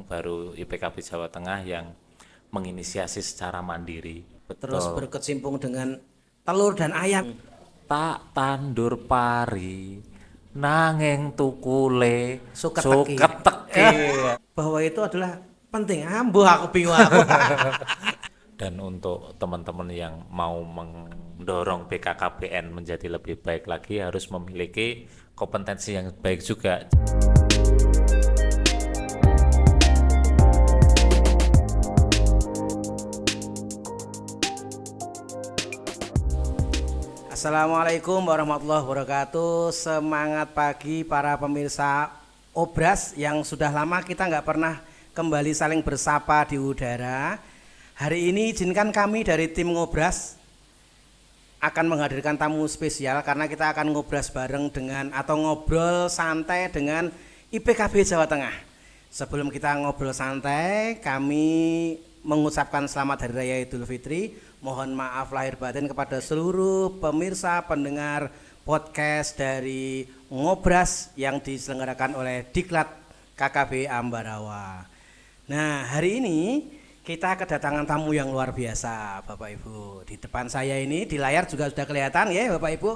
baru IPKB Jawa Tengah yang menginisiasi secara mandiri. Terus Betul. berkecimpung dengan telur dan ayam. Tak tandur pari nanging tukule Suketeki. suket teki. Bahwa itu adalah penting. Ambuh aku bingung aku. Dan untuk teman-teman yang mau mendorong BKKBN menjadi lebih baik lagi harus memiliki kompetensi yang baik juga. Assalamualaikum warahmatullahi wabarakatuh. Semangat pagi para pemirsa Obras yang sudah lama kita nggak pernah kembali saling bersapa di udara. Hari ini izinkan kami dari tim Ngobras akan menghadirkan tamu spesial karena kita akan ngobras bareng dengan atau ngobrol santai dengan IPKB Jawa Tengah. Sebelum kita ngobrol santai, kami mengucapkan selamat Hari Raya Idul Fitri. Mohon maaf lahir batin kepada seluruh pemirsa pendengar podcast dari Ngobras yang diselenggarakan oleh Diklat KKB Ambarawa. Nah, hari ini kita kedatangan tamu yang luar biasa, Bapak Ibu. Di depan saya ini di layar juga sudah kelihatan ya, Bapak Ibu.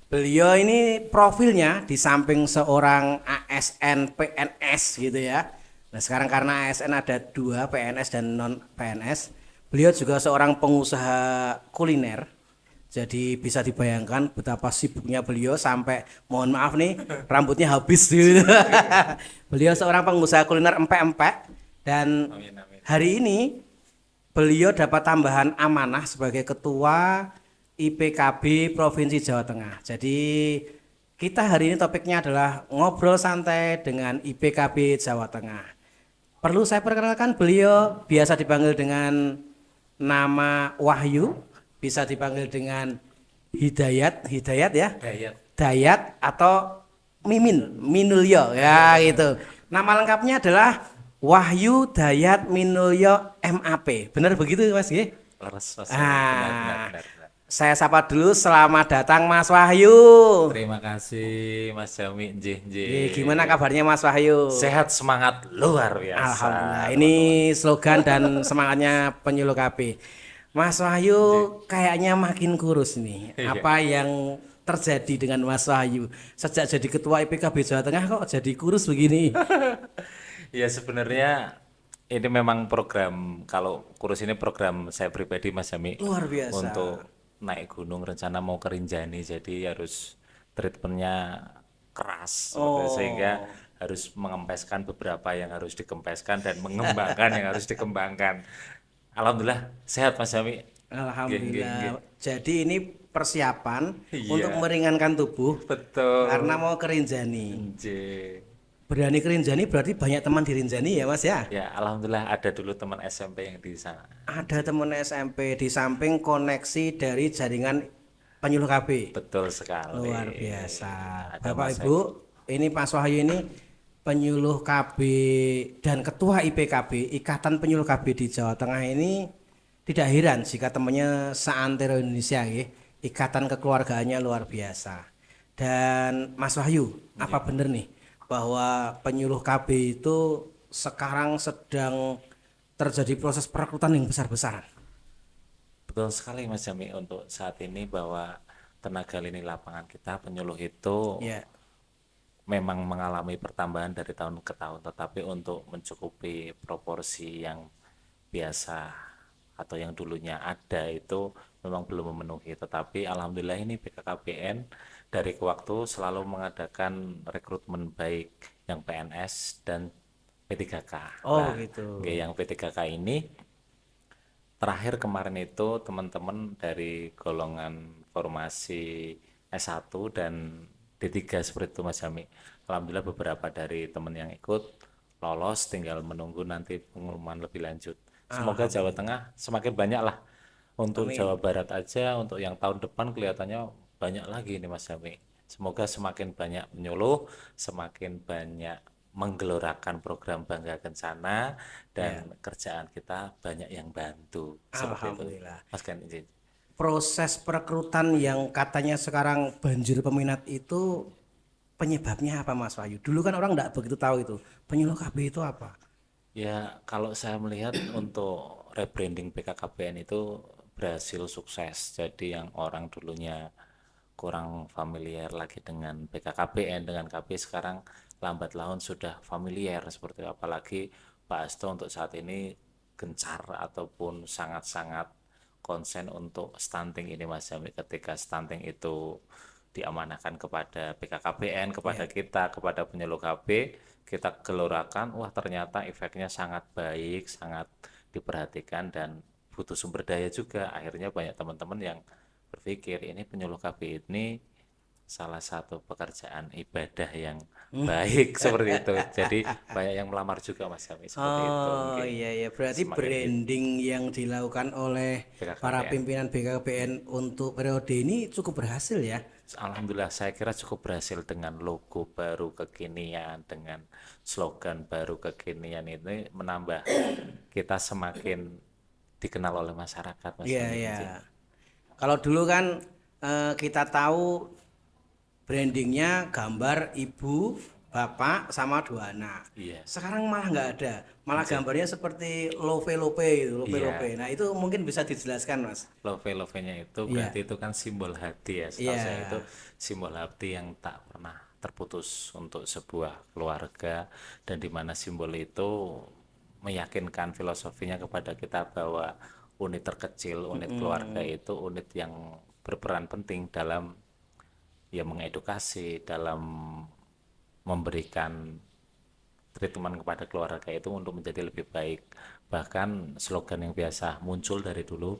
Beliau ini profilnya di samping seorang ASN PNS gitu ya. Nah, sekarang karena ASN ada dua, PNS dan non PNS. Beliau juga seorang pengusaha kuliner. Jadi bisa dibayangkan betapa sibuknya beliau sampai mohon maaf nih rambutnya habis gitu. Beliau seorang pengusaha kuliner empek-empek dan hari ini beliau dapat tambahan amanah sebagai ketua IPKB Provinsi Jawa Tengah. Jadi kita hari ini topiknya adalah ngobrol santai dengan IPKB Jawa Tengah. Perlu saya perkenalkan beliau biasa dipanggil dengan nama Wahyu, bisa dipanggil dengan Hidayat ya, Dayat atau Mimin, Minulyo ya gitu. Nama lengkapnya adalah Wahyu Dayat Minulyo MAP. Benar begitu Mas G? Benar. Saya sapa dulu, selamat datang Mas Wahyu. Terima kasih Mas Jami. Gimana kabarnya Mas Wahyu? Sehat, semangat luar biasa. Alhamdulillah. Ini slogan dan semangatnya penyuluh KB. Mas Wahyu kayaknya makin kurus nih. Apa yang terjadi dengan Mas Wahyu sejak jadi ketua IPKB Jawa Tengah kok jadi kurus begini? Ya sebenarnya ini memang program, kalau kurus ini program saya pribadi Mas Jami. Luar biasa. Untuk naik gunung, rencana mau ke Rinjani, jadi harus treatmentnya keras sehingga harus mengempeskan beberapa yang harus dikempeskan dan mengembangkan yang harus dikembangkan. Alhamdulillah sehat Mas Jami. Alhamdulillah. Jadi ini persiapan Iya. untuk meringankan tubuh Betul. karena mau ke Rinjani. Nje. Berani ke Rinjani berarti banyak teman di Rinjani ya Mas ya? Ya alhamdulillah ada dulu teman SMP yang di sana. Ada teman SMP di samping koneksi dari jaringan penyuluh KB. Betul sekali. Luar biasa. Ada Bapak Mas Ibu, ini Mas Wahyu ini penyuluh KB dan ketua IPKB, Ikatan Penyuluh KB di Jawa Tengah ini tidak heran jika temannya seantero Indonesia ya. Ikatan kekeluargaannya luar biasa. Dan Mas Wahyu, apa benar nih bahwa penyuluh KB itu sekarang sedang terjadi proses perekrutan yang besar-besaran? Betul sekali Mas Jami, untuk saat ini bahwa tenaga lini lapangan kita penyuluh itu Ya. memang mengalami pertambahan dari tahun ke tahun, tetapi untuk mencukupi proporsi yang biasa atau yang dulunya ada itu memang belum memenuhi. Tetapi alhamdulillah ini BKKBN dari ke waktu selalu mengadakan rekrutmen baik yang PNS dan P3K. Oh gitu. Yang P3K ini terakhir kemarin itu teman-teman dari golongan formasi S1 dan D3 seperti itu Mas Jami. Alhamdulillah beberapa dari teman yang ikut lolos, tinggal menunggu nanti pengumuman lebih lanjut. Semoga Jawa Tengah semakin banyak lah. Untuk Jawa Barat aja, untuk yang tahun depan kelihatannya banyak lagi nih Mas Jami. Semoga semakin banyak penyuluh, semakin banyak menggelorakan program Bangga Kencana dan kerjaan kita banyak yang bantu. Seperti itu. Alhamdulillah. Mas Ken izin. Proses perekrutan yang katanya sekarang banjir peminat itu penyebabnya apa Mas Wahyu? Dulu kan orang enggak begitu tahu itu. Penyuluh KB itu apa? Ya, kalau saya melihat untuk rebranding BKKBN itu berhasil sukses. Jadi yang orang dulunya kurang familiar lagi dengan BKKBN, dengan KB sekarang lambat laun sudah familiar seperti itu. Apalagi Pak Hasto untuk saat ini gencar ataupun sangat-sangat konsen untuk stunting ini Mas Jami. Ketika stunting itu diamanahkan kepada BKKBN, kepada Ya. kita, kepada penyuluh KB, kita gelorakan, wah ternyata efeknya sangat baik, sangat diperhatikan dan butuh sumber daya juga. Akhirnya banyak teman-teman yang berpikir ini penyuluh KB ini salah satu pekerjaan ibadah yang baik seperti itu. Jadi banyak yang melamar juga Mas Kami seperti itu. Oh Oke. iya ya, berarti Semakin hit branding yang dilakukan oleh para BKKBN. pimpinan BKKBN untuk periode ini cukup berhasil ya. Alhamdulillah saya kira cukup berhasil dengan logo baru kekinian, dengan slogan baru kekinian ini menambah kita semakin dikenal oleh masyarakat Mas Iya Fahmi. ya. Kalau dulu kan kita tahu brandingnya gambar ibu, bapak sama dua anak. Iya, Sekarang malah nggak ada, malah J- gambarnya seperti love-love gitu, love-love. iya. Nah itu mungkin bisa dijelaskan mas. Love-nya itu Iya, berarti itu kan simbol hati ya. Setahu saya itu iya. simbol hati yang tak pernah terputus untuk sebuah keluarga dan di mana simbol itu meyakinkan filosofinya kepada kita bahwa unit terkecil, unit keluarga itu unit yang berperan penting dalam ya mengedukasi, dalam memberikan treatment kepada keluarga itu untuk menjadi lebih baik. Bahkan slogan yang biasa muncul dari dulu,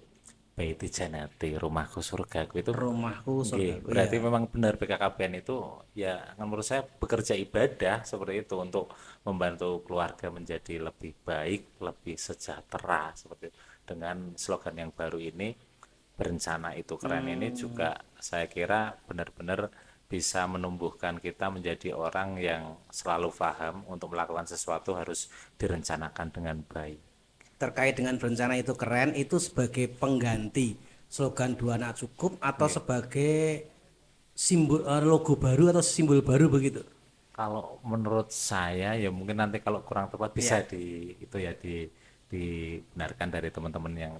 Baiti Janati, rumahku surgaku itu Rumahku nggih, surgaku ya. berarti memang benar BKKBN itu ya menurut saya bekerja ibadah seperti itu untuk membantu keluarga menjadi lebih baik, lebih sejahtera seperti itu. Dengan slogan yang baru ini, berencana itu keren ini juga saya kira benar-benar bisa menumbuhkan kita menjadi orang yang selalu paham untuk melakukan sesuatu harus direncanakan dengan baik. Terkait dengan berencana itu keren, itu sebagai pengganti slogan dua anak cukup atau Nggih. sebagai simbol logo baru atau simbol baru begitu. Kalau menurut saya ya mungkin nanti kalau kurang tepat bisa Iya. di itu ya dibenarkan dari teman-teman yang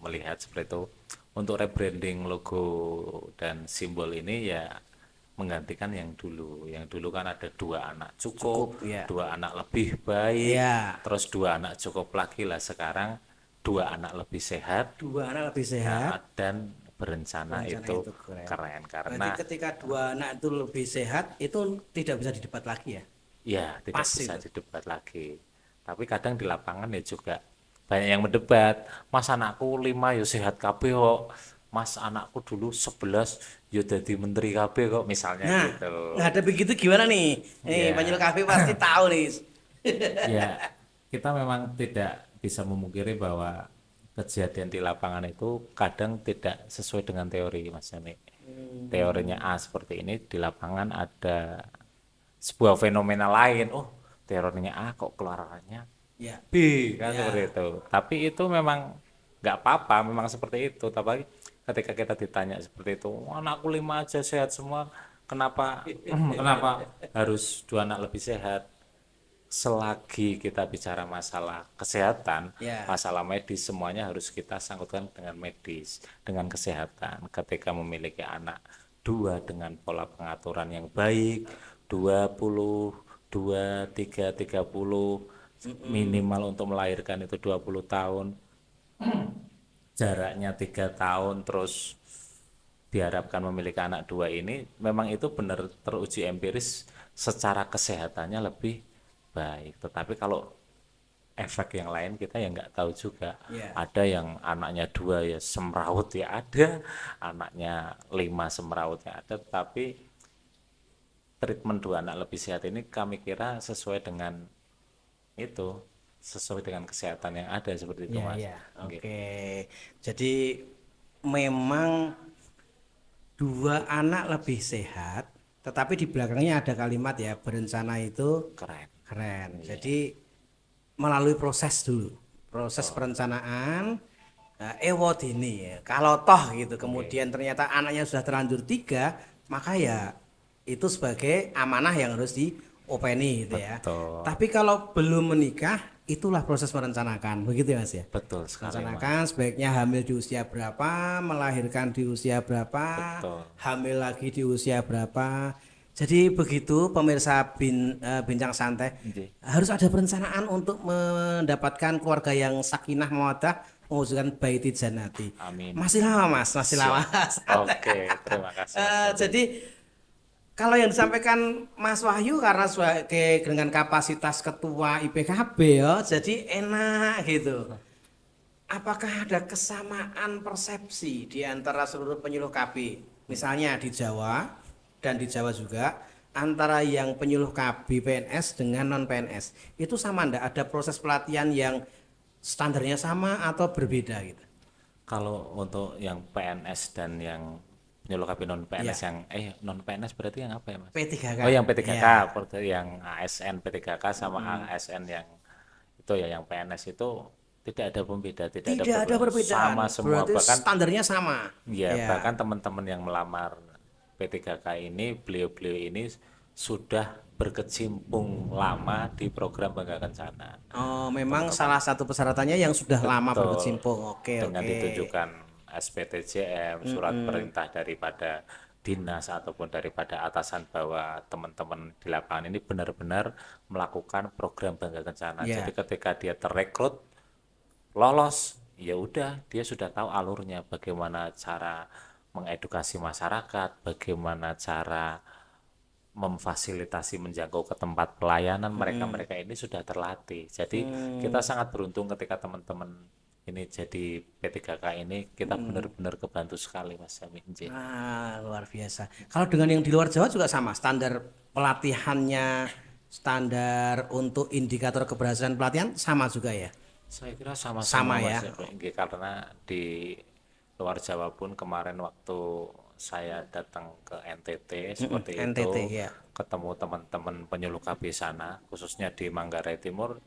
melihat seperti itu. Untuk rebranding logo dan simbol ini ya menggantikan yang dulu. Yang dulu kan ada dua anak cukup, Cukup ya. dua anak lebih baik, Iya. terus dua anak cukup lagi lah. Sekarang dua anak lebih sehat Dua anak lebih sehat. ya, dan berencana Rencana itu itu keren. keren Berarti karena ketika dua anak itu lebih sehat, itu tidak bisa didebat lagi ya. ya, tidak Pas bisa itu. didebat lagi. Tapi kadang di lapangan ya juga banyak yang mendebat. Mas anakku 5 ya sehat kabeh kok. Mas anakku dulu 11 ya jadi menteri kabeh kok misalnya Nah, gitu. nggak ada begitu gimana nih? Nih, Panjul Ya, Kafe pasti tahu nih. ya kita memang tidak bisa memungkiri bahwa kejadian di lapangan itu kadang tidak sesuai dengan teori Mas Yani. Teorinya A seperti ini di lapangan ada sebuah fenomena lain. Oh, teorinya A kok keluarannya Ya, B kan seperti ya. itu. Tapi itu memang nggak apa-apa, memang seperti itu. Tapi ketika kita ditanya seperti itu, "Wah, anakku 5 aja sehat semua, kenapa kenapa harus dua anak lebih sehat? Selagi kita bicara masalah kesehatan, Ya, masalah medis semuanya harus kita sangkutkan dengan medis, dengan kesehatan. Ketika memiliki anak dua dengan pola pengaturan yang baik, 20, 2, 3, 30 minimal untuk melahirkan itu 20 tahun, jaraknya 3 tahun, terus diharapkan memiliki anak dua ini memang itu benar teruji empiris secara kesehatannya lebih baik. Tetapi kalau efek yang lain kita ya nggak tahu juga. ya. Ada yang anaknya dua ya semrawut ya ada, anaknya 5 semrawut ya ada. Tapi treatment dua anak lebih sehat ini kami kira sesuai dengan itu, sesuai dengan kesehatan yang ada seperti itu Ya, mas. ya. Oke. Oke. Jadi memang dua anak lebih sehat, tetapi di belakangnya ada kalimat ya, berencana itu Keren. keren. Iya, Jadi melalui proses dulu, proses betul. perencanaan. Nah, ewot ini ya. Kalau toh gitu, Oke. kemudian ternyata anaknya sudah terlanjur tiga, maka ya itu sebagai amanah yang harus diopeni gitu ya. Betul. Tapi kalau belum menikah, itulah proses merencanakan, begitu ya Mas ya. Betul sekali, Mas. Rencanakan sebaiknya hamil di usia berapa, melahirkan di usia berapa, Betul. hamil lagi di usia berapa. Jadi begitu pemirsa Bincang Santai, Nggih. harus ada perencanaan untuk mendapatkan keluarga yang sakinah mawaddah, mewujudkan baiti jannati. Amin. Masih lama Mas, masih lama. Oke, terima kasih, Mas. Jadi kalau yang disampaikan Mas Wahyu karena sebagai dengan kapasitas ketua IPKB ya, jadi enak gitu. Apakah ada kesamaan persepsi di antara seluruh penyuluh KB? Misalnya di Jawa dan di Jawa juga antara yang penyuluh KB PNS dengan non PNS itu sama enggak? Ada proses pelatihan yang standarnya sama atau berbeda gitu? Kalau untuk yang PNS dan yang penyuluh KB non PNS yang non PNS berarti yang apa ya, Mas? P3K. Oh, yang P3K, Ya. yang ASN P3K sama ASN yang itu ya yang PNS itu tidak ada pembeda, tidak Tidak ada perbedaan. sama semua, Berarti bahkan standarnya sama. ya Ya. bahkan teman-teman yang melamar P3K ini, beliau-beliau ini sudah berkecimpung lama di program Bangga Kencana. Oh, memang salah satu persyaratannya yang sudah lama Betul. berkecimpung. Oke, Dengan oke. ditunjukkan SPTJM, surat perintah daripada dinas ataupun daripada atasan bahwa teman-teman di lapangan ini benar-benar melakukan program Bangga Kencana. Ya. Jadi ketika dia terrekrut, lolos, ya udah dia sudah tahu alurnya, bagaimana cara mengedukasi masyarakat, bagaimana cara memfasilitasi menjangkau ke tempat pelayanan, mereka-mereka ini sudah terlatih. Jadi kita sangat beruntung ketika teman-teman ini jadi P3K ini, kita benar-benar kebantu sekali, Mas Jamin. Nah, luar biasa. Kalau dengan yang di luar Jawa juga sama, standar pelatihannya, standar untuk indikator keberhasilan pelatihan sama juga ya. Saya kira sama Sama Mas ya. Nggih, karena di luar Jawa pun kemarin waktu saya datang ke NTT seperti itu, NTT ya. ketemu teman-teman penyuluh KB sana, khususnya di Manggarai Timur,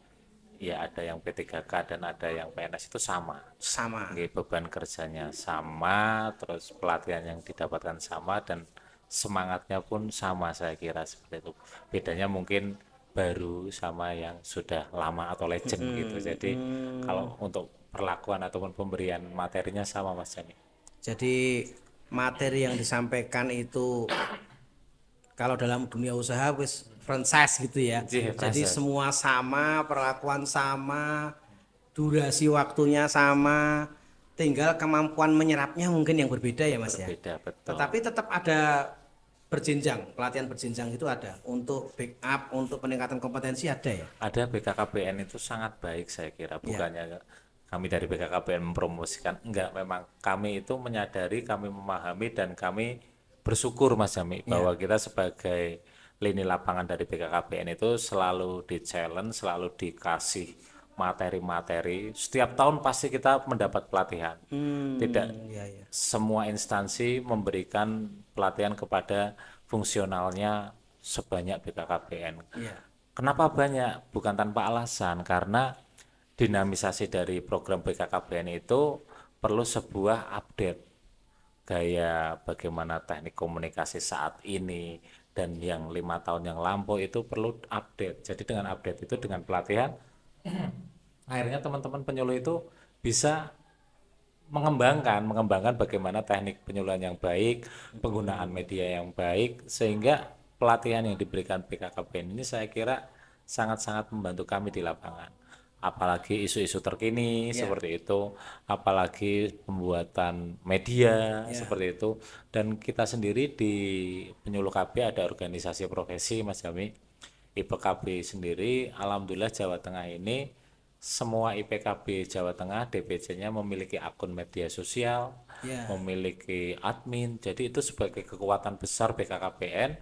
ya ada yang P3K dan ada yang PNS, itu sama. Sama. Nggih, beban kerjanya sama, terus pelatihan yang didapatkan sama, dan semangatnya pun sama, saya kira seperti itu. Bedanya mungkin baru sama yang sudah lama atau legend gitu. Jadi kalau untuk perlakuan ataupun pemberian materinya sama, Mas Jani. Jadi materi yang disampaikan itu kalau dalam dunia usaha wis franchise gitu ya. Iya, Jadi franchise. semua sama, perlakuan sama, durasi waktunya sama, tinggal kemampuan menyerapnya mungkin yang berbeda ya Mas ya. Beda, betul. Tetapi tetap ada berjenjang, pelatihan berjenjang itu ada untuk backup, untuk peningkatan kompetensi ada ya. Ada BKKBN itu sangat baik, saya kira. Bukannya kami dari BKKBN mempromosikan, enggak, memang kami itu menyadari, kami memahami, dan kami bersyukur, Mas Jami, bahwa kita sebagai lini lapangan dari BKKBN itu selalu di challenge, selalu dikasih materi-materi. Setiap tahun pasti kita mendapat pelatihan. Tidak Iya, iya. semua instansi memberikan pelatihan kepada fungsionalnya sebanyak BKKBN. Iya. Kenapa banyak? Bukan tanpa alasan, karena dinamisasi dari program BKKBN itu perlu sebuah update gaya bagaimana teknik komunikasi saat ini, dan yang 5 tahun yang lampau itu perlu update. Jadi dengan update itu, dengan pelatihan, akhirnya teman-teman penyuluh itu bisa mengembangkan bagaimana teknik penyuluhan yang baik, penggunaan media yang baik, sehingga pelatihan yang diberikan BKKBN ini saya kira sangat-sangat membantu kami di lapangan. Apalagi isu-isu terkini seperti itu, apalagi pembuatan media seperti itu. Dan kita sendiri di penyuluh KB ada organisasi profesi, Mas Jami. IPKB sendiri, alhamdulillah Jawa Tengah ini semua IPKB Jawa Tengah DPC-nya memiliki akun media sosial, memiliki admin. Jadi itu sebagai kekuatan besar BKKBN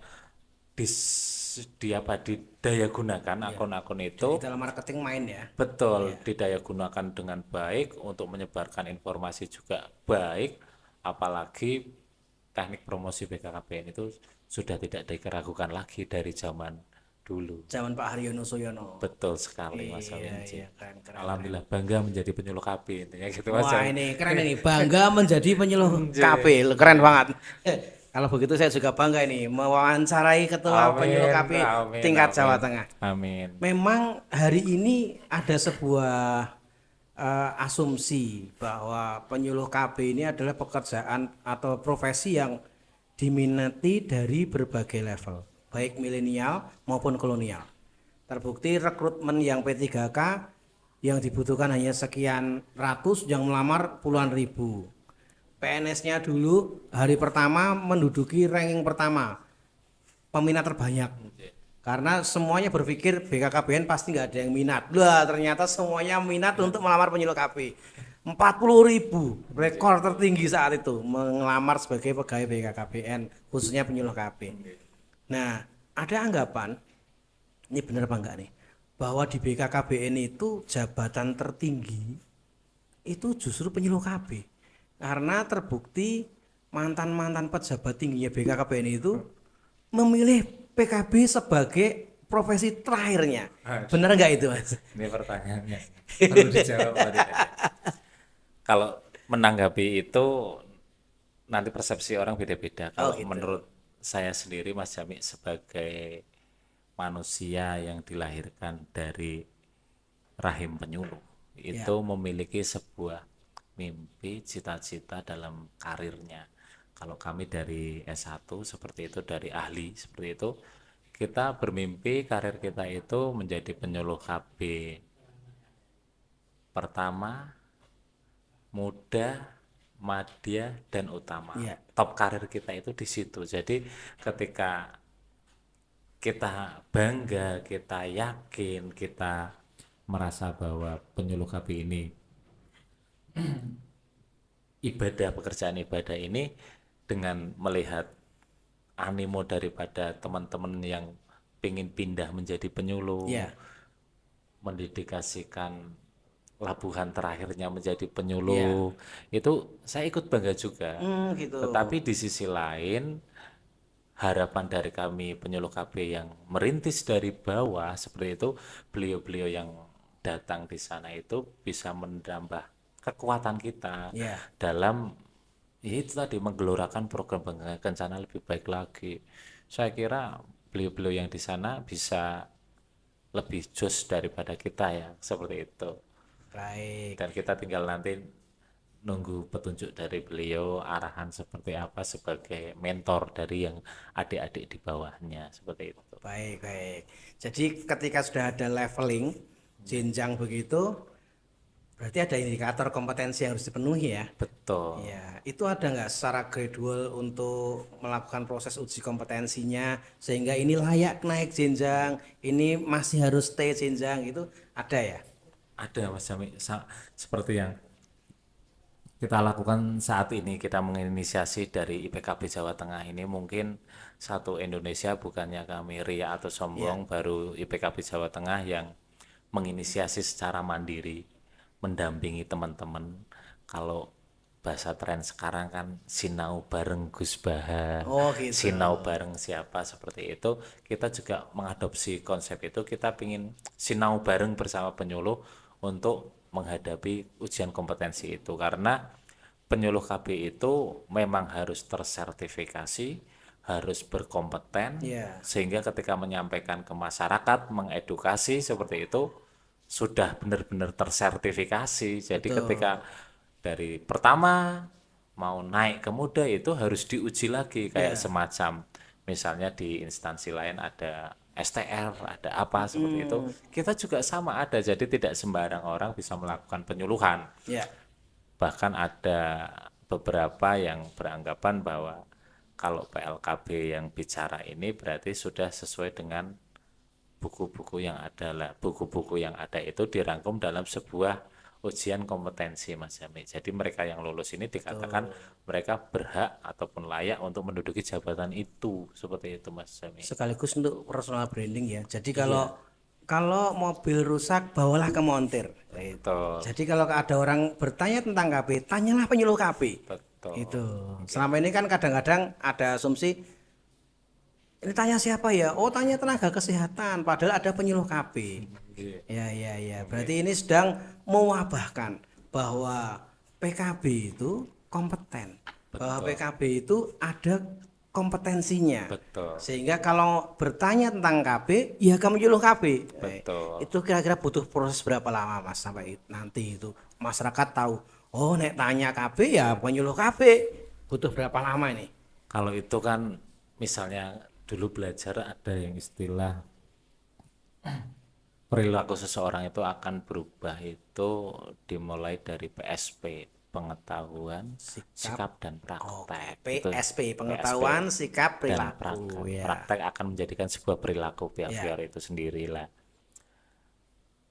didaya gunakan akun-akun itu. Di dalam marketing main ya. Betul, didaya gunakan dengan baik untuk menyebarkan informasi juga baik, apalagi teknik promosi BKKBN itu sudah tidak diragukan lagi dari zaman dulu. Zaman Pak Haryono Suyono. Betul sekali, Mas Iya, Alinci. iya, keren, keren. Alhamdulillah bangga menjadi penyuluh KB, intinya gitu, Mas. Wah, ini keren ini, bangga menjadi penyuluh KB, keren banget. Kalau begitu saya juga bangga ini mewawancarai ketua penyuluh Amin, KP amin, tingkat Jawa amin, Tengah. amin. Memang hari ini ada sebuah asumsi bahwa penyuluh KB ini adalah pekerjaan atau profesi yang diminati dari berbagai level, baik milenial maupun kolonial. Terbukti rekrutmen yang P3K yang dibutuhkan hanya sekian ratus, yang melamar puluhan ribu. PNS-nya dulu hari pertama menduduki ranking pertama, peminat terbanyak. Karena semuanya berpikir BKKBN pasti nggak ada yang minat. Lah ternyata semuanya minat untuk melamar penyuluh KP. 40.000 rekor tertinggi saat itu melamar sebagai pegawai BKKBN khususnya penyuluh KP. Nah, ada anggapan ini benar apa enggak nih, bahwa di BKKBN itu jabatan tertinggi itu justru penyuluh KB, karena terbukti mantan-mantan pejabat tingginya BKKBN itu memilih PKB sebagai profesi terakhirnya. Benar nggak itu, Mas? Ini pertanyaannya perlu dijawab apa tidak? Kalau menanggapi itu nanti persepsi orang beda-beda. Oh Kalau gitu. menurut saya sendiri Mas Jami sebagai manusia yang dilahirkan dari rahim penyuluh Ya, itu memiliki sebuah mimpi, cita-cita dalam karirnya. Kalau kami dari S1 seperti itu, dari ahli seperti itu, kita bermimpi karir kita itu menjadi penyuluh KB pertama, muda, madya, dan utama. ya, Top karir kita itu di situ. Jadi ketika kita bangga, kita yakin, kita merasa bahwa penyuluh KB ini ibadah, pekerjaan ibadah ini, dengan melihat animo daripada teman-teman yang ingin pindah menjadi penyuluh, ya, mendedikasikan labuhan terakhirnya menjadi ya. penyuluh, itu saya ikut bangga juga. Gitu. Tetapi di sisi lain, harapan dari kami penyuluh KB yang merintis dari bawah seperti itu, beliau-beliau yang datang di sana itu bisa menambah kekuatan kita Ya, dalam ya itu tadi menggelorakan program Bangga Kencana lebih baik lagi. Saya kira beliau-beliau yang di sana bisa lebih jos daripada kita ya, seperti itu. baik. Dan kita tinggal nanti nunggu petunjuk dari beliau, arahan seperti apa sebagai mentor dari yang adik-adik di bawahnya, seperti itu. Baik, baik. Jadi ketika sudah ada leveling jenjang begitu, berarti ada indikator kompetensi yang harus dipenuhi ya. Betul. Ya, itu ada nggak secara gradual untuk melakukan proses uji kompetensinya sehingga ini layak naik jenjang, ini masih harus stay jenjang, itu ada ya? Ada Mas Jami, seperti yang kita lakukan saat ini, kita menginisiasi dari IPKB Jawa Tengah ini, mungkin satu Indonesia, bukannya kami ria atau Ya, sombong, baru IPKB Jawa Tengah yang menginisiasi secara mandiri, mendampingi teman-teman. Kalau bahasa tren sekarang kan sinau bareng Gus Baha, oh gitu. sinau bareng siapa, seperti itu. Kita juga mengadopsi konsep itu, kita ingin sinau bareng bersama penyuluh untuk menghadapi ujian kompetensi itu, karena penyuluh KB itu memang harus tersertifikasi, harus berkompeten, Ya, sehingga ketika menyampaikan ke masyarakat, mengedukasi seperti itu sudah benar-benar tersertifikasi. Jadi betul. ketika dari pertama mau naik ke muda itu harus diuji lagi, kayak Ya. semacam misalnya di instansi lain ada STR, ada apa seperti itu. Kita juga sama ada, jadi tidak sembarang orang bisa melakukan penyuluhan. Ya, Bahkan ada beberapa yang beranggapan bahwa kalau PLKB yang bicara ini berarti sudah sesuai dengan buku-buku yang ada lah. Buku-buku yang ada itu dirangkum dalam sebuah ujian kompetensi Mas Jami. Jadi mereka yang lulus ini dikatakan betul. mereka berhak ataupun layak untuk menduduki jabatan itu. Seperti itu Mas Jami. Sekaligus untuk personal branding ya. Jadi kalau Iya, kalau mobil rusak bawalah ke montir. Gitu. betul, Jadi kalau ada orang bertanya tentang KB, tanyalah penyuluh KB. betul. Itu. Selama ini kan kadang-kadang ada asumsi ini tanya siapa ya? Oh, tanya tenaga kesehatan, padahal ada penyuluh KB. Iya, Ya, ya, ya. Berarti ini sedang mewabahkan bahwa PKB itu kompeten. Bahwa betul. PKB itu ada kompetensinya. betul, Sehingga kalau bertanya tentang KB, ya kamu nyuluh KB. betul. Itu kira-kira butuh proses berapa lama Mas sampai nanti itu masyarakat tahu, oh nek tanya KB ya penyuluh KB. Butuh berapa lama ini? Kalau itu kan misalnya dulu belajar ada yang istilah perilaku seseorang itu akan berubah itu dimulai dari PSP, pengetahuan, Sikap. sikap dan Oke, praktek. Itu PSP, PSP pengetahuan, sikap, dan perilaku praktek. ya. Praktek akan menjadikan sebuah perilaku Ya. behavior itu sendirilah.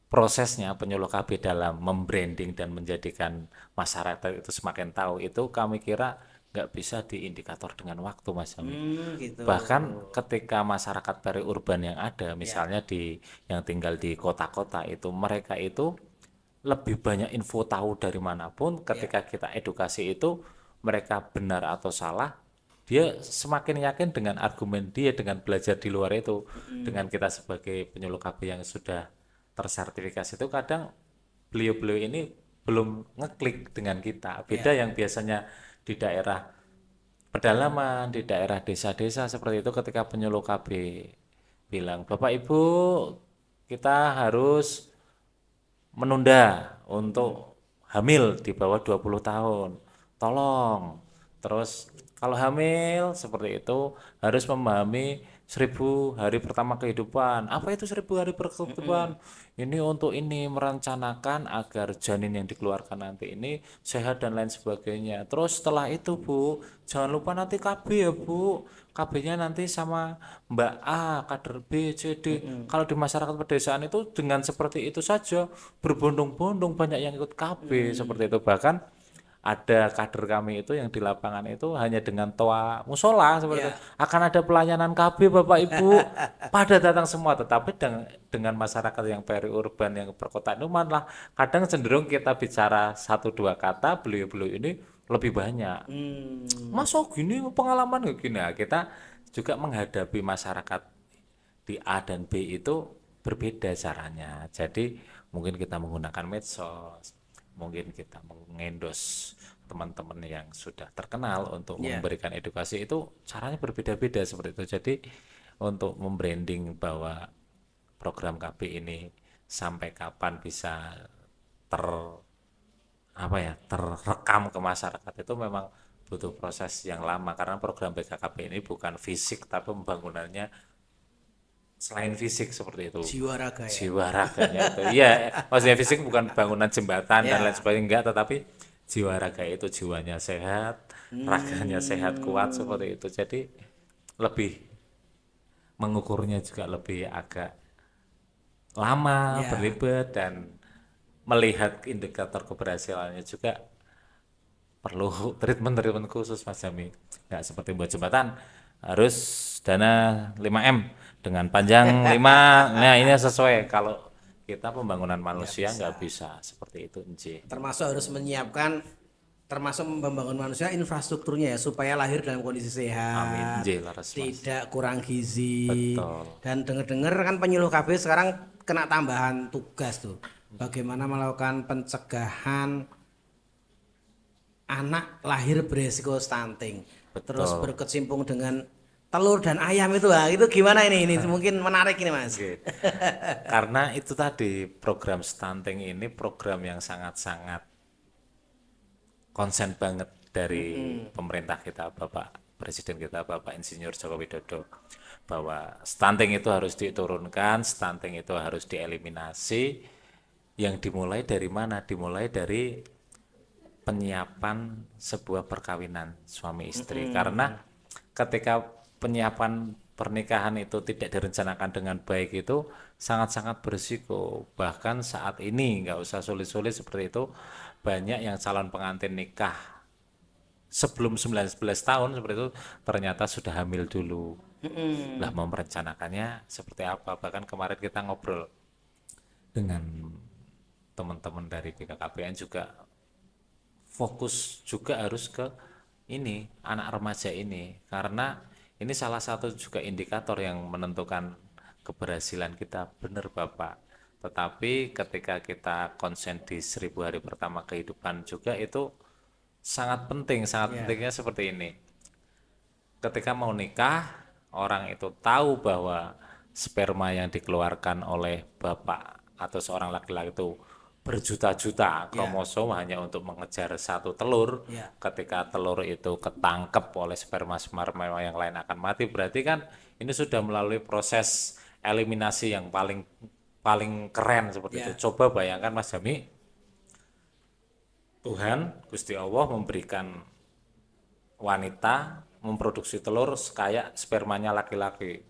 Prosesnya penyuluh KB dalam membranding dan menjadikan masyarakat itu semakin tahu itu kami kira nggak bisa diindikator dengan waktu Mas Ami. Gitu. Bahkan ketika masyarakat periurban yang ada Ya. misalnya di yang tinggal di kota-kota itu mereka itu lebih banyak info tahu dari manapun Ya. ketika kita edukasi itu mereka benar atau salah dia semakin yakin dengan argumen dia dengan belajar di luar itu dengan kita sebagai penyuluh KB yang sudah tersertifikasi itu kadang beliau-beliau ini belum ngeklik dengan kita beda Ya. yang biasanya di daerah pedalaman di daerah desa-desa seperti itu ketika penyuluh KB bilang Bapak Ibu kita harus menunda untuk hamil di bawah 20 tahun. Tolong. Terus kalau hamil seperti itu harus memahami 1000 hari pertama kehidupan. Apa itu 1000 hari kehidupan? Ini untuk ini merencanakan agar janin yang dikeluarkan nanti ini sehat dan lain sebagainya. Terus setelah itu Bu, jangan lupa nanti KB ya Bu. KB-nya nanti sama Mbak A, kader B, C, D. Kalau di masyarakat pedesaan itu dengan seperti itu saja berbondong-bondong banyak yang ikut KB seperti itu. Bahkan ada kader kami itu yang di lapangan itu hanya dengan toa musola seperti itu. Ya. Akan ada pelayanan KB Bapak Ibu pada datang semua. Tetapi dengan masyarakat yang periurban yang perkotaan itu malah kadang cenderung kita bicara 1 2 kata beliau-beliau ini lebih banyak. Hmm. Masa gini pengalaman kayak gini ya kita juga menghadapi masyarakat di A dan B itu berbeda caranya. Jadi mungkin kita menggunakan medsos, mungkin kita mengendos teman-teman yang sudah terkenal untuk Ya. memberikan edukasi itu caranya berbeda-beda seperti itu. Jadi untuk membranding bahwa program KB ini sampai kapan bisa ter apa ya terrekam ke masyarakat itu memang butuh proses yang lama karena program BKKB ini bukan fisik tapi pembangunannya selain fisik seperti itu Jiwa raga ya. jiwa raganya itu iya maksudnya fisik bukan bangunan jembatan dan lain Ya. sebagainya enggak tetapi jiwa raga itu jiwanya sehat raganya sehat kuat seperti itu jadi lebih mengukurnya juga lebih agak lama Ya. berlibat dan melihat indikator keberhasilannya juga perlu treatment khusus Mas Jami nggak seperti buat jembatan harus dana 5M dengan panjang 5 nah ini sesuai kalau kita pembangunan Nggak manusia bisa. nggak bisa seperti itu Nji. Termasuk harus menyiapkan, termasuk membangun manusia infrastrukturnya ya supaya lahir dalam kondisi Amin sehat, Nji laras Mas tidak kurang gizi. betul Dan dengar-dengar kan penyuluh KB sekarang kena tambahan tugas tuh. Bagaimana melakukan pencegahan anak lahir beresiko stunting. Terus betul. berkecimpung dengan telur dan ayam itu, itu gimana ini? Ini mungkin menarik ini Mas. Oke. Karena itu tadi program stunting ini program yang sangat-sangat konsen banget dari pemerintah kita Bapak Presiden kita Bapak Insinyur Joko Widodo bahwa stunting itu harus diturunkan, stunting itu harus dieliminasi. Yang dimulai dari mana? Dimulai dari penyiapan sebuah perkawinan suami istri. Karena ketika penyiapan pernikahan itu tidak direncanakan dengan baik itu sangat-sangat berisiko. Bahkan saat ini nggak usah sulit-sulit seperti itu, banyak yang calon pengantin nikah sebelum 19 tahun seperti itu ternyata sudah hamil dulu. Lah mau merencanakannya seperti apa? Bahkan kemarin kita ngobrol dengan teman-teman dari BKKBN juga fokus juga harus ke ini anak remaja ini karena ini salah satu juga indikator yang menentukan keberhasilan kita benar Bapak tetapi ketika kita konsen di 1000 hari pertama kehidupan juga itu sangat penting sangat Ya. pentingnya seperti ini ketika mau nikah, orang itu tahu bahwa sperma yang dikeluarkan oleh bapak atau seorang laki-laki itu berjuta-juta Ya, kromosom hanya untuk mengejar satu telur. ya. Ketika telur itu ketangkep oleh sperma-sperma yang lain akan mati, berarti kan ini sudah melalui proses eliminasi yang paling paling keren seperti itu. Ya. Coba bayangkan Mas Jami, Tuhan Gusti Allah memberikan wanita memproduksi telur kayak spermanya laki-laki.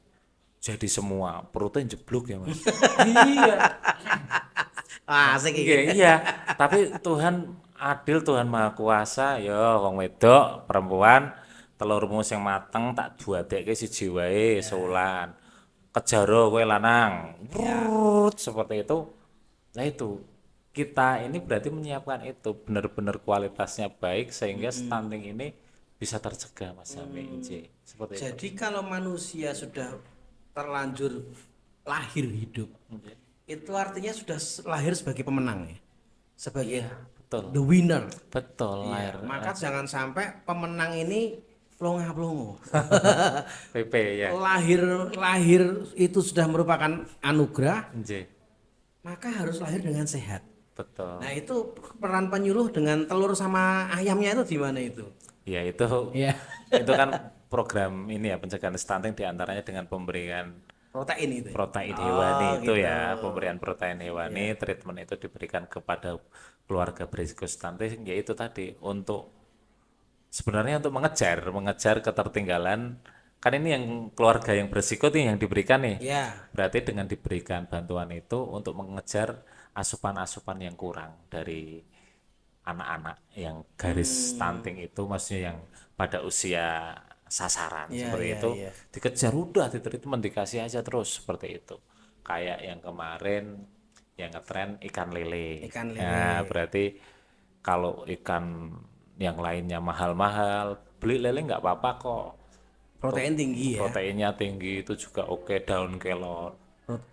Jadi semua perutnya jeblok ya Mas. Iya, Wah, asik iya, iki. iya. Tapi Tuhan adil, Tuhan Maha Kuasa. Yo, wong wedok, perempuan, telurmu sing mateng tak duadekke siji wae sewulan. Kejaro kowe lanang. Brrrr, seperti itu. Nah itu kita ini berarti menyiapkan itu benar-benar kualitasnya baik sehingga stunting ini bisa tercegah Mas Sami. Seperti itu. Jadi kalau manusia sudah terlanjur lahir hidup, itu artinya sudah lahir sebagai pemenang ya, sebagai Betul. the winner. Betul, Iya, lahir maka jangan sampai pemenang ini plonga-plongo. PP ya. lahir lahir itu sudah merupakan anugerah, Nggih, maka harus lahir dengan sehat. betul. Nah itu peran penyuluh dengan telur sama ayamnya itu di mana itu? Ya itu Iya. itu kan program ini ya pencegahan stunting diantaranya dengan pemberian Protein itu. protein hewani itu gitu. ya pemberian protein hewani treatment itu diberikan kepada keluarga berisiko stunting yaitu tadi untuk sebenarnya untuk mengejar ketertinggalan kan ini yang keluarga yang berisiko nih yang diberikan nih Ya. berarti dengan diberikan bantuan itu untuk mengejar asupan-asupan yang kurang dari anak-anak yang garis stunting itu maksudnya yang pada usia sasaran Iya, seperti iya, itu iya. dikejar udah di treatment dikasih aja terus seperti itu kayak yang kemarin yang ngetren ikan lele. Ikan lele. Nah, berarti kalau ikan yang lainnya mahal-mahal beli lele nggak apa-apa kok Protein tinggi ya. proteinnya tinggi itu juga oke daun kelor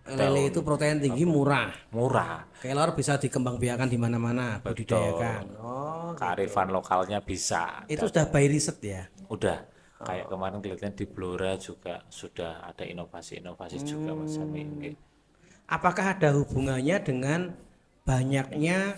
Lele itu protein tinggi, murah. murah Kelor bisa dikembangbiakan di mana-mana, budidayakan. Oh, kearifan lokalnya bisa itu sudah by riset ya. udah kayak kemarin kelihatannya di Blora juga sudah ada inovasi-inovasi juga Mas Sami. Apakah ada hubungannya dengan banyaknya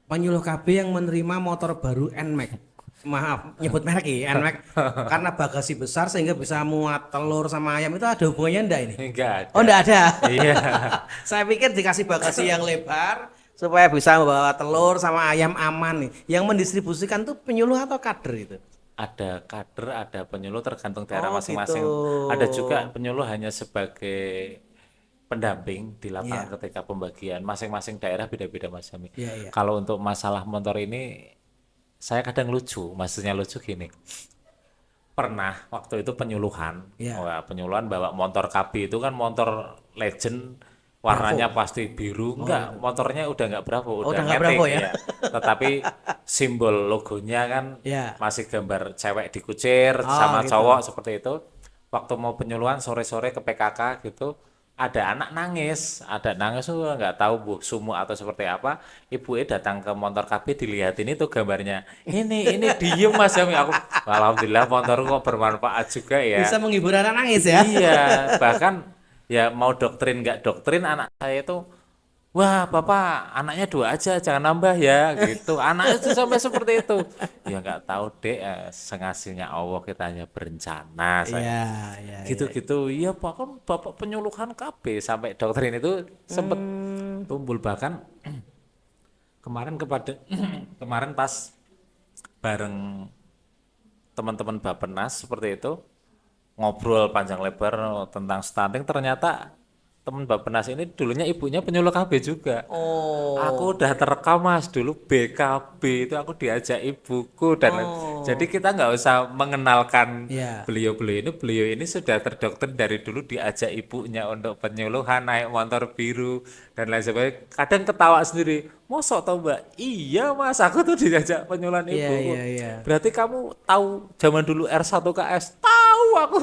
penyuluh KB yang menerima motor baru NMAX? Maaf, nyebut merek ya, NMAX. Karena bagasi besar sehingga bisa muat telur sama ayam itu ada hubungannya enggak ini? Enggak ada. Oh, enggak ada. Iya. Saya pikir dikasih bagasi yang lebar supaya bisa membawa telur sama ayam aman nih. Yang mendistribusikan tuh penyuluh atau kader itu? Ada kader, ada penyuluh tergantung daerah Oh, masing-masing. gitu. Ada juga penyuluh hanya sebagai pendamping di lapangan ketika pembagian. Masing-masing daerah beda-beda Mas Sami. Iya, iya. Kalau untuk masalah motor ini saya kadang lucu, maksudnya lucu gini. Pernah waktu itu penyuluhan, Iya. wah, penyuluhan bawa motor KB itu kan motor legend warnanya pasti biru, enggak, motornya udah enggak Bravo, udah udah nggak matic Bravo ya? ya. Tetapi simbol logonya kan Iya. masih gambar cewek dikucir sama gitu. cowok seperti itu. Waktu mau penyuluhan sore-sore ke PKK gitu, ada anak nangis, nggak tahu bu sumuk atau seperti apa. Ibu datang ke motor KB dilihatin itu gambarnya. Ini diem Mas Jami aku. Alhamdulillah motor kok bermanfaat juga ya. Bisa menghibur anak nangis ya? Iya, bahkan ya mau doktrin nggak doktrin anak saya itu, wah bapak anaknya 2 aja jangan nambah ya gitu. Anak itu sampai seperti itu. Ya nggak tahu deh, sengasihnya Allah kita hanya berencana saya. Iya, iya. Gitu-gitu, iya bahkan bapak penyuluhan KB sampai doktrin itu sempat tumbul bahkan kemarin kemarin pas bareng teman-teman Bappenas seperti itu ngobrol panjang lebar tentang stunting ternyata teman Bappenas ini dulunya ibunya penyuluh KB juga. Oh, Aku udah terekam Mas dulu BKB itu aku diajak ibuku dan jadi kita nggak usah mengenalkan Iya. beliau ini sudah terdoktrin dari dulu diajak ibunya untuk penyuluhan naik motor biru dan lain sebagainya. Kadang ketawa sendiri, mosok tau Mbak? Iya Mas, aku tuh diajak penyuluhan Iya, ibuku. iya, iya. Berarti kamu tahu zaman dulu R1 KS? Tahu tahu aku.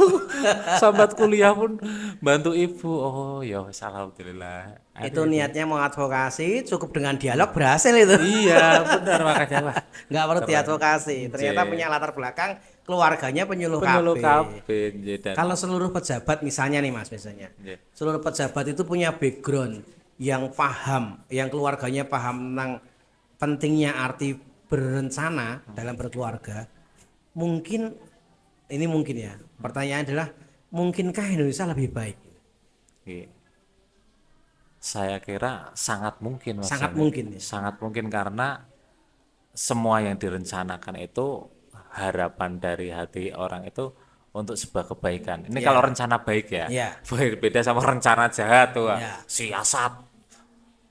Sambat kuliah pun bantu ibu. Oh ya wis, alhamdulillah. Itu niatnya mau advokasi, cukup dengan dialog berhasil itu. Iya, benar makanya wah. Nggak perlu Keren. diadvokasi. Ternyata Nggih. punya latar belakang keluarganya penyuluh Penyuluh KB. kabeh nggih, dan Kalau seluruh pejabat misalnya nih Mas, misalnya nggih. seluruh pejabat itu punya background yang paham, yang keluarganya paham tentang pentingnya arti berencana dalam berkeluarga. Mungkin ini mungkin ya. Pertanyaan adalah mungkinkah Indonesia lebih baik? Nggih. Saya kira sangat mungkin Mas Sangat Jamil. mungkin ya. Sangat mungkin karena semua yang direncanakan itu harapan dari hati orang itu untuk sebuah kebaikan. Ini Ya. kalau rencana baik ya. Ya. Beda sama rencana jahat tuh. Ya. Siasat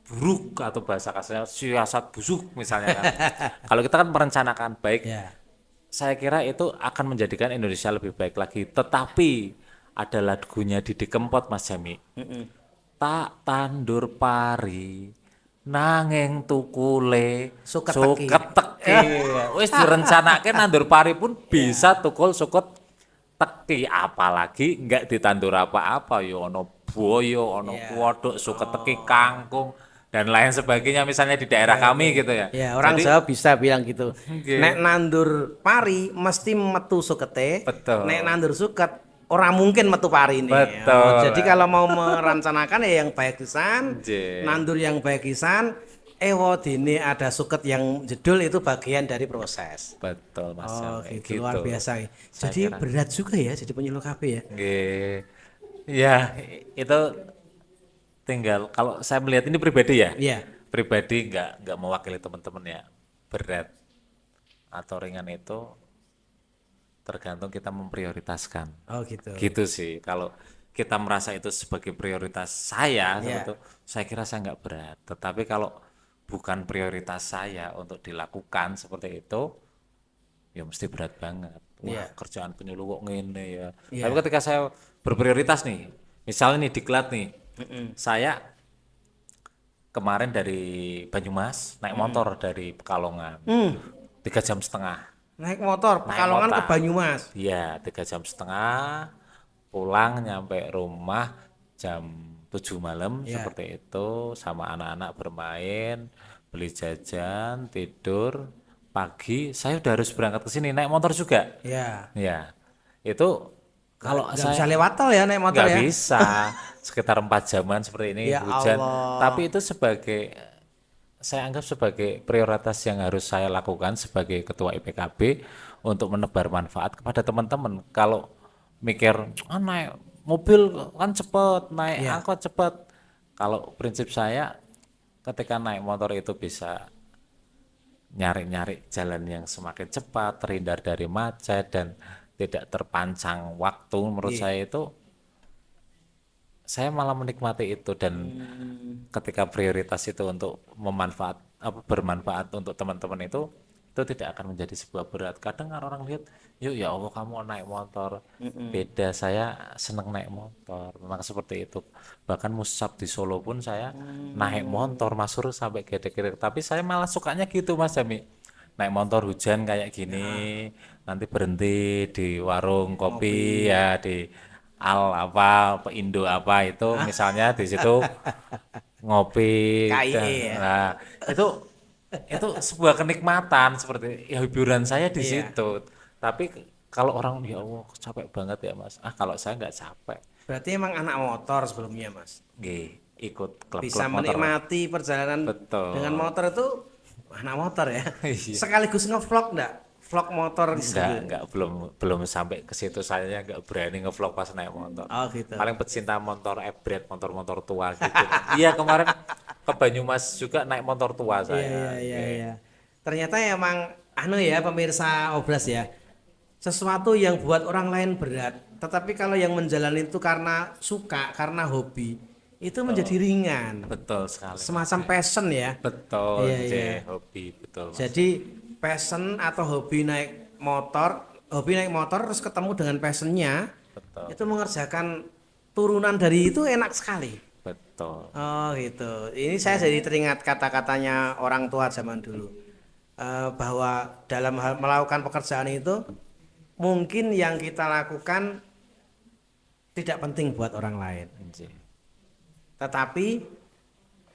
buruk atau bahasa kasarnya siasat busuk misalnya kan. Kalau kita kan merencanakan baik, Ya. saya kira itu akan menjadikan Indonesia lebih baik lagi. Tetapi ada lagunya Didi Kempot Mas Jami. Tak tandur pari nanging tukule Suket suket teki. Wis direncanake nandur pari pun bisa tukul suket teki, apalagi enggak ditandur apa-apa ya ono boyo, ono Ya. kodok, suket teki kangkung dan lain sebagainya misalnya di daerah kami gitu ya. Ya, orang Jadi, Jawa bisa bilang gitu. Nggih. Nek nandur pari mesti metu sukete. Betul. Nek nandur suket orang mungkin metu pari ini. Betul. Jadi kalau mau merencanakan ya yang baik pisan, Nggih. nandur yang baik pisan. Dene ada suket yang jedul itu bagian dari proses. betul Mas Oh Jami, gitu, luar biasa. Saya Jadi kira. berat juga ya jadi penyuluh KB ya. Nggih. Ya, itu tinggal kalau saya melihat ini pribadi ya. Iya. Pribadi nggak mewakili teman-teman ya. Berat atau ringan itu tergantung kita memprioritaskan. Oh gitu. Gitu sih. Kalau kita merasa itu sebagai prioritas saya, Iya. seperti itu, saya kira saya nggak berat. Tetapi kalau bukan prioritas saya untuk dilakukan seperti itu, ya mesti berat banget. Wah, Iya. kerjaan penyuluh kok ngene ya. Iya. Tapi ketika saya berprioritas nih, misalnya nih diklat nih, saya kemarin dari Banyumas naik motor dari Pekalongan, 3 jam setengah. Naik motor Naik Pekalongan ke motor. Banyumas. Iya, 3 jam setengah, pulang nyampe rumah jam 7 malam Iya. seperti itu, sama anak-anak bermain, beli jajan, tidur. Pagi saya udah harus berangkat ke sini naik motor juga. Ya. Ya, itu kalau Nggak saya bisa lewat tol ya naik motor nggak ya. bisa sekitar 4 jaman seperti ini Ya hujan. Allah. Tapi itu sebagai saya anggap sebagai prioritas yang harus saya lakukan sebagai ketua IPKB untuk menebar manfaat kepada teman-teman. Kalau mikir naik mobil kan cepet, naik Iya. angkot cepet. Kalau prinsip saya ketika naik motor itu bisa nyari-nyari jalan yang semakin cepat, terhindar dari macet dan tidak terpancang waktu. Menurut Iya. saya itu saya malah menikmati itu dan ketika prioritas itu untuk bermanfaat untuk teman-teman itu tidak akan menjadi sebuah berat. Kadang kan orang lihat, yuk ya Allah kamu naik motor, beda saya seneng naik motor, memang seperti itu. Bahkan musab di Solo pun saya naik motor Mas Sur sampai gede-gede, tapi saya malah sukanya gitu Mas Jami. Naik motor hujan kayak gini, nanti berhenti di warung kopi ya di Al apa Indo apa itu misalnya di situ ngopi KIE ya. nah itu sebuah kenikmatan seperti ya hiburan saya di Iya. situ. Tapi kalau orang ya Allah capek banget ya Mas, kalau saya nggak capek. Berarti emang anak motor sebelumnya Mas. Nggih, ikut klub-klub Bisa motor. menikmati perjalanan Betul. dengan motor itu anak motor ya. Iya. Sekaligus ngevlog enggak? Vlog motor di situ. Enggak, belum sampai ke situ, saya nggak berani ngevlog pas naik motor. Oh gitu. Paling pecinta motor hybrid, motor-motor tua gitu. Iya, kemarin ke Banyumas juga naik motor tua saya. Iya. Ternyata emang ya pemirsa Obras ya. Sesuatu yang buat orang lain berat, tetapi kalau yang menjalani itu karena suka, karena hobi, itu menjadi ringan. Betul sekali. Semacam passion ya. Betul, Iya, J, iya. hobi, betul. Mas. Jadi passion atau hobi naik motor terus ketemu dengan passionnya, Betul. itu mengerjakan turunan dari itu enak sekali. Betul. Oh gitu. Ini saya jadi teringat kata-katanya orang tua zaman dulu. Bahwa dalam hal melakukan pekerjaan itu mungkin yang kita lakukan tidak penting buat orang lain. Nggih. Tetapi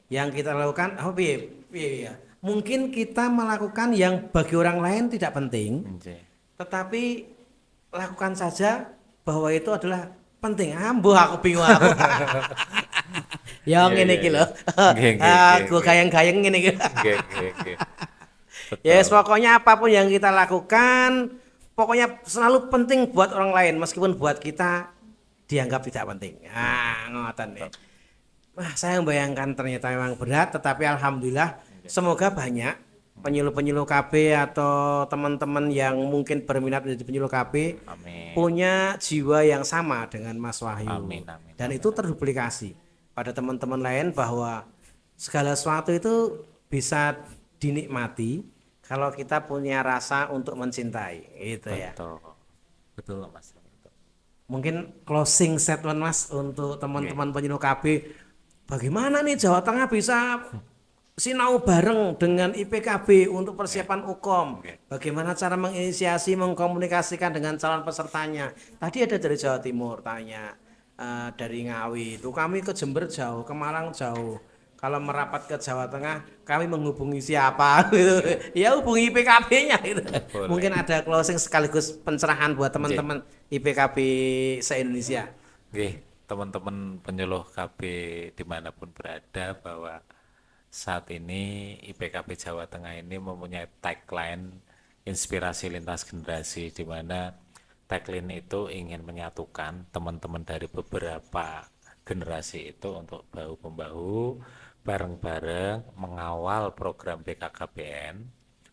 yang kita lakukan, oh piye, piye ya. Mungkin kita melakukan yang bagi orang lain tidak penting, Nggih. tetapi lakukan saja bahwa itu adalah penting. Ambuh aku bingung aku. Ya Iya, ngene iya, iki lho. Nggih, nggih, nggih, Aku nggih. gayeng-gayeng ngene iki. Nggih, nggih, nggih. Ya, Betul. pokoknya apapun yang kita lakukan, pokoknya selalu penting buat orang lain meskipun buat kita dianggap tidak penting. Ah, ngoten ya. Wah, saya membayangkan ternyata memang berat, tetapi alhamdulillah semoga banyak penyuluh-penyuluh KB atau teman-teman yang mungkin berminat menjadi penyuluh KB Amin. punya jiwa yang sama dengan Mas Wahyu. Amin, amin, Dan amin, itu terduplikasi pada teman-teman lain bahwa segala sesuatu itu bisa dinikmati kalau kita punya rasa untuk mencintai, gitu ya. Betul. Betul, Mas. Betul. Mungkin closing statement Mas untuk teman-teman penyuluh KB, bagaimana nih Jawa Tengah bisa sinau bareng dengan IPKB untuk persiapan UKOM? Bagaimana cara menginisiasi, mengkomunikasikan dengan calon pesertanya? Tadi ada dari Jawa Timur tanya, dari Ngawi itu kami ke Jember jauh, ke Malang jauh. Kalau merapat ke Jawa Tengah, kami menghubungi siapa? Gitu. Ya hubungi IPKB-nya. Gitu. Boleh. Mungkin ada closing sekaligus pencerahan buat teman-teman IPKB se-Indonesia. Nggih, teman-teman penyuluh KB dimanapun berada bahwa saat ini IPKB Jawa Tengah ini mempunyai tagline inspirasi lintas generasi, di mana tagline itu ingin menyatukan teman-teman dari beberapa generasi itu untuk bahu-membahu bareng-bareng mengawal program BKKBN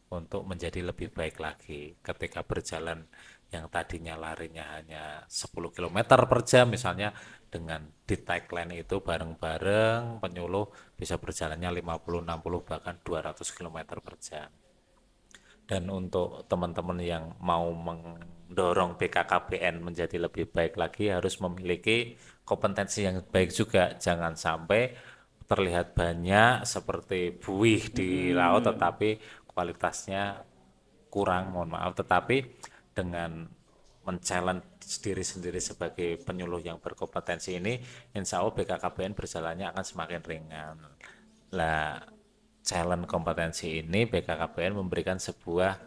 untuk menjadi lebih baik lagi ketika berjalan yang tadinya larinya hanya 10 km per jam misalnya, dengan di tagline itu bareng-bareng penyuluh bisa berjalannya 50, 60 bahkan 200 km per jam. Dan untuk teman-teman yang mau mendorong BKKBN menjadi lebih baik lagi harus memiliki kompetensi yang baik juga. Jangan sampai terlihat banyak seperti buih di laut tetapi kualitasnya kurang, mohon maaf. Tetapi dengan men-challenge diri sendiri sebagai penyuluh yang berkompetensi ini, insya Allah BKKBN berjalannya akan semakin ringan. Lah, challenge kompetensi ini BKKBN memberikan sebuah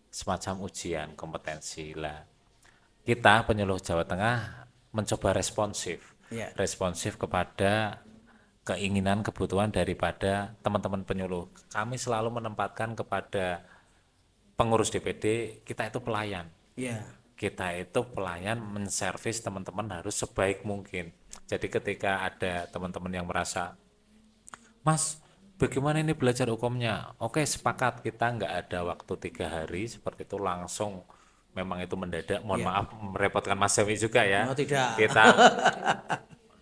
semacam ujian kompetensi. Lah, kita penyuluh Jawa Tengah mencoba responsif, Ya. responsif kepada keinginan kebutuhan daripada teman-teman penyuluh. Kami selalu menempatkan kepada pengurus DPD, kita itu pelayan. Ya. Kita itu pelayan, menservis teman-teman harus sebaik mungkin. Jadi ketika ada teman-teman yang merasa, Mas, bagaimana ini belajar hukumnya? Oke, sepakat, kita nggak ada waktu 3 hari seperti itu langsung. Memang itu mendadak, mohon maaf merepotkan Mas Jami juga ya. Oh, tidak. Kita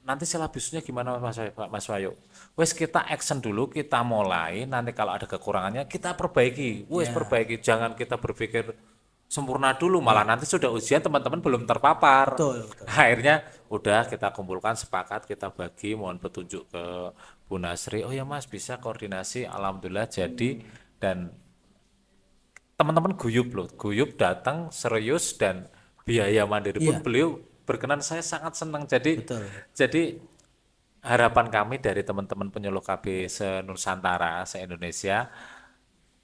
nanti silabusnya gimana Mas Wayu? Wes kita action dulu, kita mulai, nanti kalau ada kekurangannya kita perbaiki. Wes perbaiki, jangan kita berpikir sempurna dulu, malah nanti sudah ujian teman-teman belum terpapar. Betul, betul. Akhirnya udah kita kumpulkan, sepakat, kita bagi, mohon petunjuk ke Bu Nasri. Oh ya Mas, bisa koordinasi, alhamdulillah jadi. Dan teman-teman guyup loh, guyup datang serius dan biaya mandiri pun Iya. beliau berkenan, saya sangat senang. Jadi Betul. jadi harapan kami dari teman-teman penyuluh KB se-Nusantara, se-Indonesia,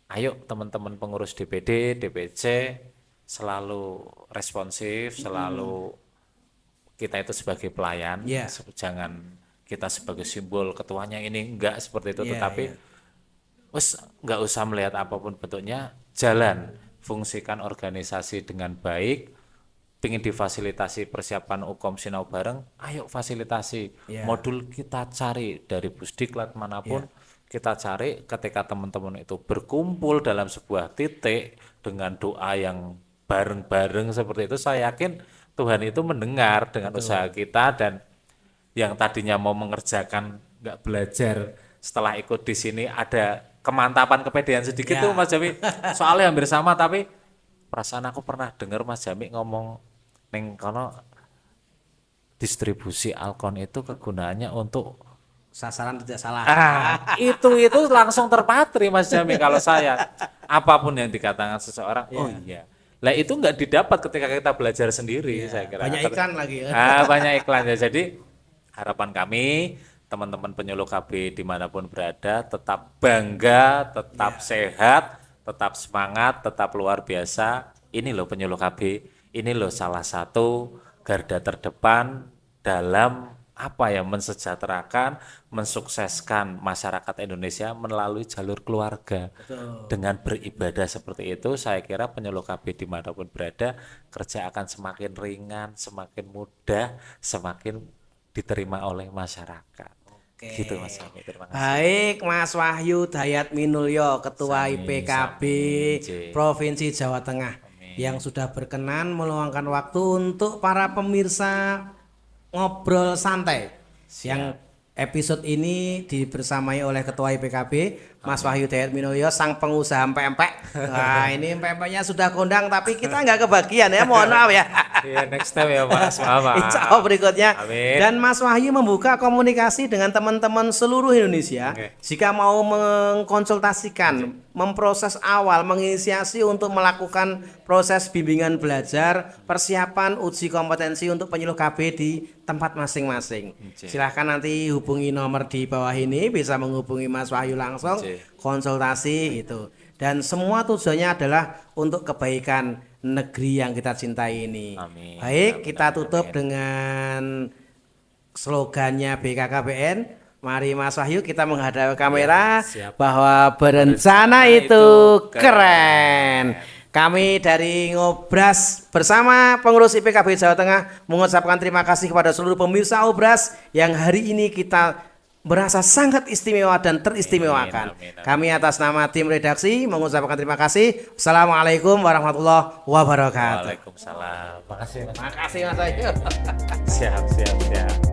ayo teman-teman pengurus DPD, DPC selalu responsif, selalu kita itu sebagai pelayan, Ya. jangan kita sebagai simbol ketuanya ini, enggak seperti itu, Ya, tetapi ya. wes nggak usah melihat apapun bentuknya, jalan, fungsikan organisasi dengan baik. Pingin difasilitasi persiapan UKOM Sinau bareng, ayo fasilitasi. Ya. Modul kita cari dari Pusdiklat manapun, kita cari. Ketika teman-teman itu berkumpul dalam sebuah titik dengan doa yang bareng-bareng seperti itu, saya yakin Tuhan itu mendengar dengan usaha kita. Dan yang tadinya mau mengerjakan nggak belajar, setelah ikut di sini ada kemantapan, kepedean sedikit Ya. tuh Mas Jami. Soalnya hampir sama, tapi perasaan aku pernah dengar Mas Jami ngomong neng kono distribusi Alkon itu kegunaannya untuk Sasaran tidak salah. itu langsung terpatri Mas Jami kalau saya. Apapun yang dikatakan seseorang, oh iya, Lah itu nggak didapat ketika kita belajar sendiri, saya kira. Banyak iklan lagi ya. Banyak iklan ya. Jadi harapan kami teman-teman penyuluh KB dimanapun berada tetap bangga, tetap sehat, tetap semangat, tetap luar biasa. Ini loh penyuluh KB, ini loh salah satu garda terdepan dalam apa ya, mensejahterakan, mensukseskan masyarakat Indonesia melalui jalur keluarga. Dengan beribadah seperti itu, saya kira penyuluh KB dimanapun berada, kerja akan semakin ringan, semakin mudah, semakin diterima oleh masyarakat. Gitu Mas Ami, terima kasih. Baik Mas Wahyu Dayat Minulyo, Ketua IPKB Provinsi Jawa Tengah, yang sudah berkenan meluangkan waktu untuk para pemirsa ngobrol santai. Yang episode ini dibersamai oleh Ketua IPKB Mas Wahyu Dayat Minulyo, sang pengusaha empek-empek. Nah ini empek-empeknya sudah kondang tapi kita nggak kebagian ya, mohon maaf ya. Iya, next time ya Mas, maaf. Insya Allah berikutnya. Amin. Dan Mas Wahyu membuka komunikasi dengan teman-teman seluruh Indonesia. Jika mau mengkonsultasikan, memproses awal, menginisiasi untuk melakukan proses bimbingan belajar, persiapan uji kompetensi untuk penyuluh KB di tempat masing-masing. Silahkan nanti hubungi nomor di bawah ini, bisa menghubungi Mas Wahyu langsung, konsultasi itu. Dan semua tujuannya adalah untuk kebaikan negeri yang kita cintai ini. Amin. Baik, kita tutup dengan slogannya BKKBN. Mari Mas Wahyu kita menghadap kamera, bahwa berencana itu keren. Kami dari Ngobras bersama pengurus IPKB Jawa Tengah mengucapkan terima kasih kepada seluruh pemirsa Obras yang hari ini kita merasa sangat istimewa dan teristimewakan. Kami atas nama tim redaksi mengucapkan terima kasih. Assalamualaikum warahmatullahi wabarakatuh. Waalaikumsalam. Makasih Mas. Makasih Mas Wahyu. Siap.